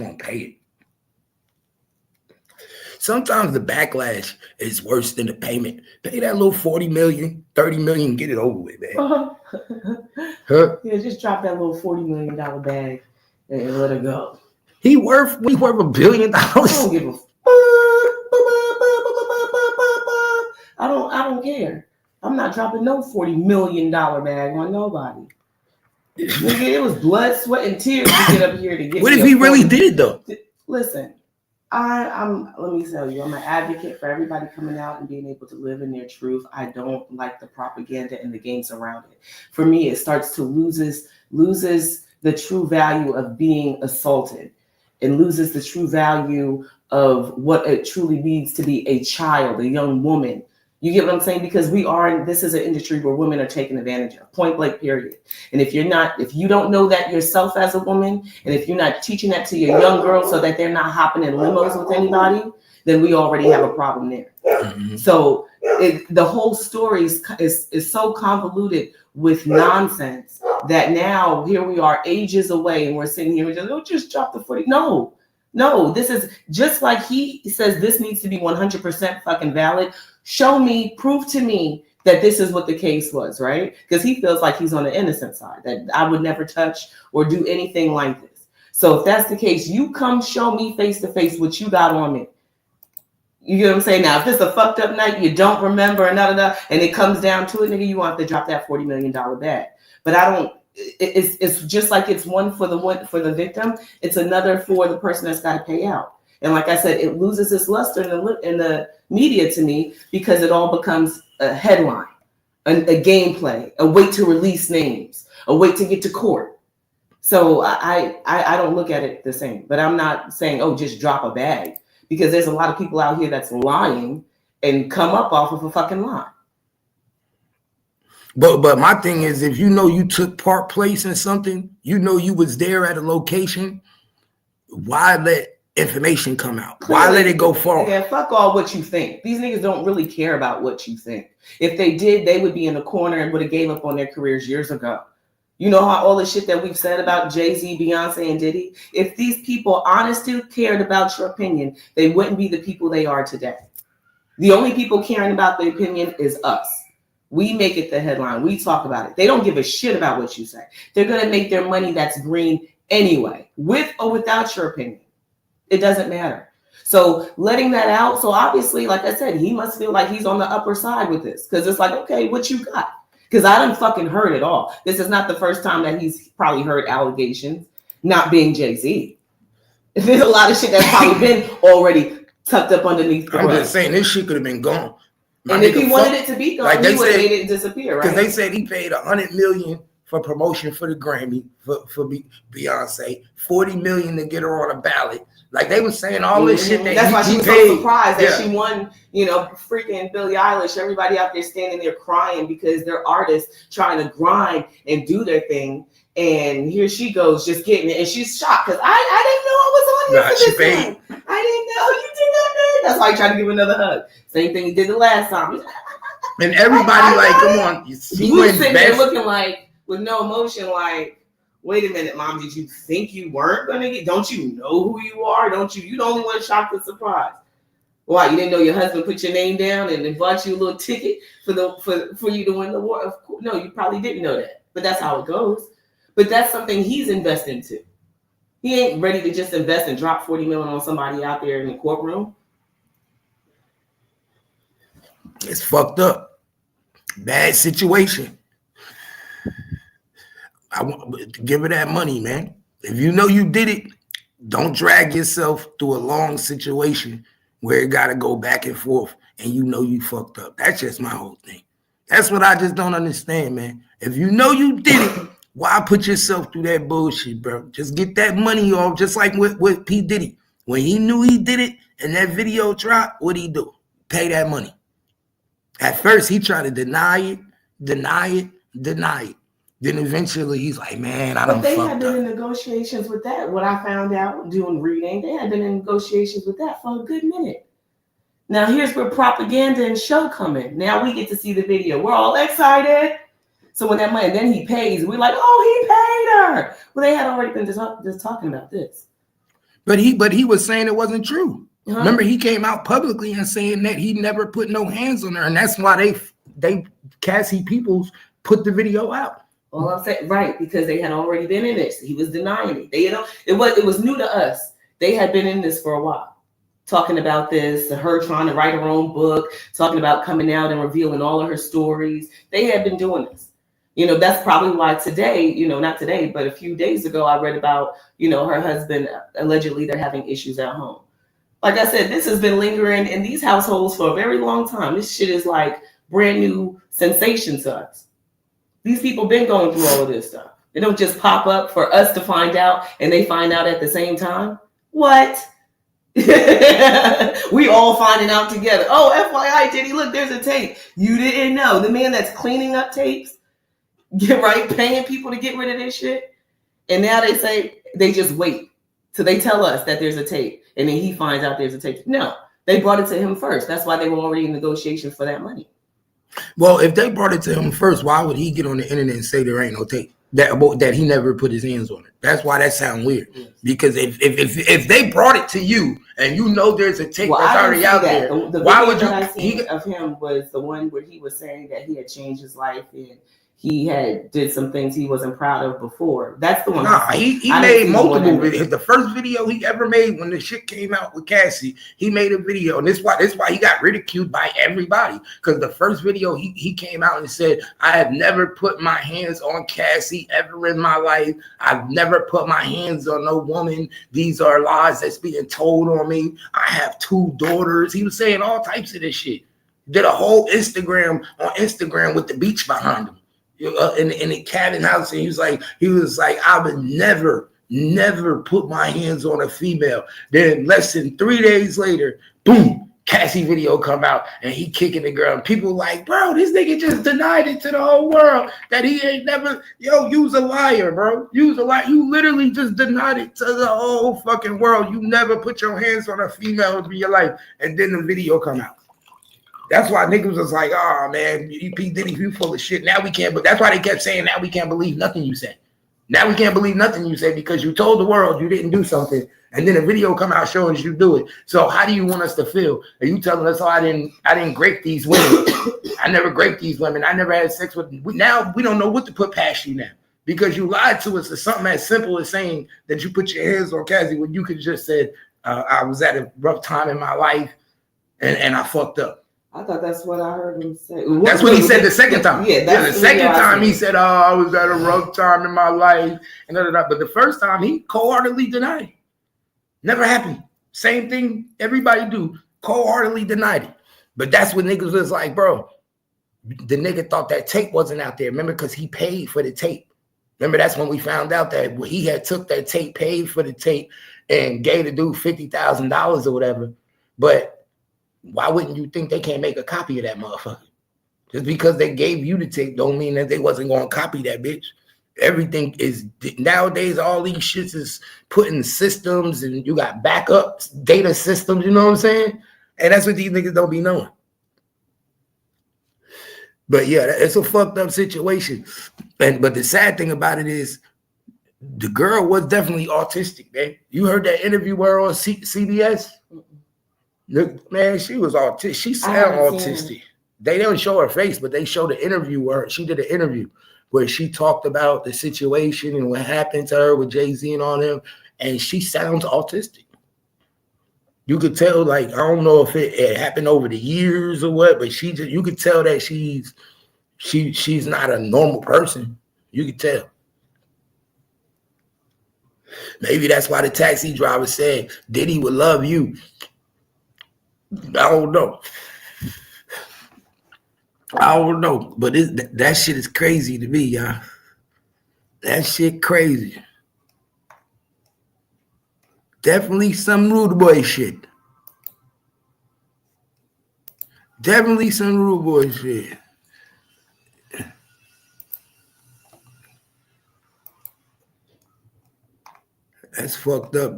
won't pay it. Sometimes the backlash is worse than the payment. Pay that little 40 million, 30 million, get it over with, man. Huh? Yeah, just drop that little $40 million bag and let it go. We worth $1 billion. I don't give a fuck. I don't care. I'm not dropping no $40 million bag on nobody. Nigga, it was blood, sweat, and tears to get up here to get. What if he really did it though? Listen, let me tell you, I'm an advocate for everybody coming out and being able to live in their truth. I don't like the propaganda and the games around it. For me, it starts to loses the true value of being assaulted. It loses the true value of what it truly means to be a child, a young woman. You get what I'm saying? Because this is an industry where women are taken advantage of, point blank, period. And if you don't know that yourself as a woman, and if you're not teaching that to your young girls so that they're not hopping in limos with anybody, then we already have a problem there. Mm-hmm. So the whole story is so convoluted with nonsense that now here we are ages away and we're sitting here and just drop the 40. No, this is just like he says this needs to be 100% fucking valid. Show me, prove to me that this is what the case was, right? Because he feels like he's on the innocent side, that I would never touch or do anything like this. So if that's the case, you come show me face to face what you got on me. You get what I'm saying? Now, if it's a fucked up night, you don't remember, and it comes down to it, nigga, you want to drop that $40 million bag. But I don't. It's just like it's one for the victim. It's another for the person that's got to pay out. And like I said, it loses its luster in the media to me because it all becomes a headline, a gameplay, a wait to release names, a wait to get to court. So I don't look at it the same. But I'm not saying, just drop a bag, because there's a lot of people out here that's lying and come up off of a fucking lie. But my thing is, if you know you took place in something, you know you was there at a location, why let information come out? Why let it go far? Yeah, fuck all what you think. These niggas don't really care about what you think. If they did, they would be in the corner and would have gave up on their careers years ago. You know how all the shit that we've said about Jay-Z, Beyonce, and Diddy? If these people honestly cared about your opinion, they wouldn't be the people they are today. The only people caring about the opinion is us. We make it the headline. We talk about it. They don't give a shit about what you say. They're going to make their money that's green anyway, with or without your opinion. It doesn't matter. So letting that out. So obviously, like I said, he must feel like he's on the upper side with this, because it's like, okay, what you got? Because I done fucking heard it all. This is not the first time that he's probably heard allegations, not being Jay-Z. There's a lot of shit that's probably been already tucked up underneath the rug. I'm just saying, this shit could have been gone. And if he wanted it to be gone, he would have made it disappear, right? Because they said he paid $100 million for promotion for the Grammy for Beyonce, $40 million to get her on a ballot. Like they were saying all this shit that's why she was so surprised that she won, freaking Billie Eilish. Everybody out there standing there crying because they're artists trying to grind and do their thing. And here she goes just getting it. And she's shocked because I didn't know I was on here for this one. I didn't know you did that. That's why he tried to give another hug. Same thing he did the last time. And everybody come on. You sitting there looking like with no emotion, like, wait a minute, Mom, did you think you weren't going to get, don't you know who you are? You the only one shocked and surprised. Why, you didn't know your husband put your name down and bought you a little ticket for you to win the war? Of course, no, you probably didn't know that, but that's how it goes. But that's something he's investing to. He ain't ready to just invest and drop $40 million on somebody out there in the courtroom. It's fucked up. Bad situation. I want to give her that money, man. If you know you did it, don't drag yourself through a long situation where it got to go back and forth and you know you fucked up. That's just my whole thing. That's what I just don't understand, man. If you know you did it, why put yourself through that bullshit, bro? Just get that money off, just like with P. Diddy. When he knew he did it and that video dropped, what'd he do? Pay that money. At first, he tried to deny it. Then eventually he's like, man, I don't fucked up. But they had been in negotiations with that. What I found out doing reading, they had been in negotiations with that for a good minute. Now here's where propaganda and show come in. Now we get to see the video. We're all excited. So when that money, then he pays. We're like, oh, he paid her. Well, they had already been just talking about this. But he was saying it wasn't true. Huh? Remember, he came out publicly and saying that he never put no hands on her, and that's why they Cassie Peoples put the video out. Well, I'm saying right, because they had already been in this. He was denying it. They, it was new to us. They had been in this for a while, talking about this, her trying to write her own book, talking about coming out and revealing all of her stories. They had been doing this. That's probably why today, not today, but a few days ago, I read about, her husband, allegedly they're having issues at home. Like I said, this has been lingering in these households for a very long time. This shit is like brand new sensation to us. These people been going through all of this stuff. They don't just pop up for us to find out and they find out at the same time. What? We all finding out together. Oh, FYI, Jenny, look, there's a tape. You didn't know. The man that's cleaning up tapes, paying people to get rid of this shit. And now they say they just wait till they tell us that there's a tape. And then he finds out there's a tape. No, they brought it to him first. That's why they were already in negotiations for that money. Well, if they brought it to him first, why would he get on the internet and say there ain't no tape? That he never put his hands on it. That's why that sounds weird. Yes. Because if they brought it to you and you know there's a tape that's already out there, why would you? I seen of him was the one where he was saying that he had changed his life and he had did some things he wasn't proud of before. That's the one. Nah, he made multiple videos. The first video he ever made when the shit came out with Cassie, he made a video, and this why he got ridiculed by everybody. Because the first video he came out and said, "I have never put my hands on Cassie ever in my life. I've never put my hands on no woman. These are lies that's being told on me. I have 2 daughters." He was saying all types of this shit. Did a whole Instagram with the beach behind him. In the cabin house, and he was like, I would never put my hands on a female. Then less than 3 days later, boom, Cassie video come out, and he kicking the girl. And people like, bro, this nigga just denied it to the whole world that he ain't never. You's a liar, bro. You's a liar. You literally just denied it to the whole fucking world. You never put your hands on a female in your life, and then the video come out. That's why niggas was like, oh man, P. Diddy, you full of shit. Now we can't, but that's why they kept saying, now we can't believe nothing you said. Now we can't believe nothing you said because you told the world you didn't do something, and then a video come out showing you do it. So how do you want us to feel? Are you telling us, oh, I didn't grape these women? I never graped these women. I never had sex with them. Now we don't know what to put past you now because you lied to us to something as simple as saying that you put your hands on Cassie when you could just said, I was at a rough time in my life and I fucked up. I thought that's what I heard him say. That's what he said the second time. Yeah, the second time he said, "Oh, I was at a rough time in my life," and but the first time he cold-heartedly denied it. Never happened. Same thing everybody do. Cold-heartedly denied it. But that's what niggas was like, bro. The nigga thought that tape wasn't out there. Remember, because he paid for the tape. Remember, that's when we found out that he had took that tape, paid for the tape, and gave the dude $50,000 or whatever. But why wouldn't you think they can't make a copy of that motherfucker? Just because they gave you the tape don't mean that they wasn't going to copy that bitch. Everything is nowadays, all these shits is put in systems and you got backups, data systems, you know what I'm saying? And that's what these niggas don't be knowing. But yeah, it's a fucked up situation. But the sad thing about it is the girl was definitely autistic, man. You heard that interview with her on CBS? Look, man, she was autistic. She sounded autistic. They don't show her face, but they show the interview where her. She did an interview where she talked about the situation and what happened to her with Jay-Z and all them, and she sounds autistic. You could tell, like, I don't know if it happened over the years or what, but you could tell that she's not a normal person. You could tell. Maybe that's why the taxi driver said Diddy would love you. I don't know. But that shit is crazy to me, y'all. That shit crazy. Definitely some rude boy shit. Definitely some rude boy shit. That's fucked up.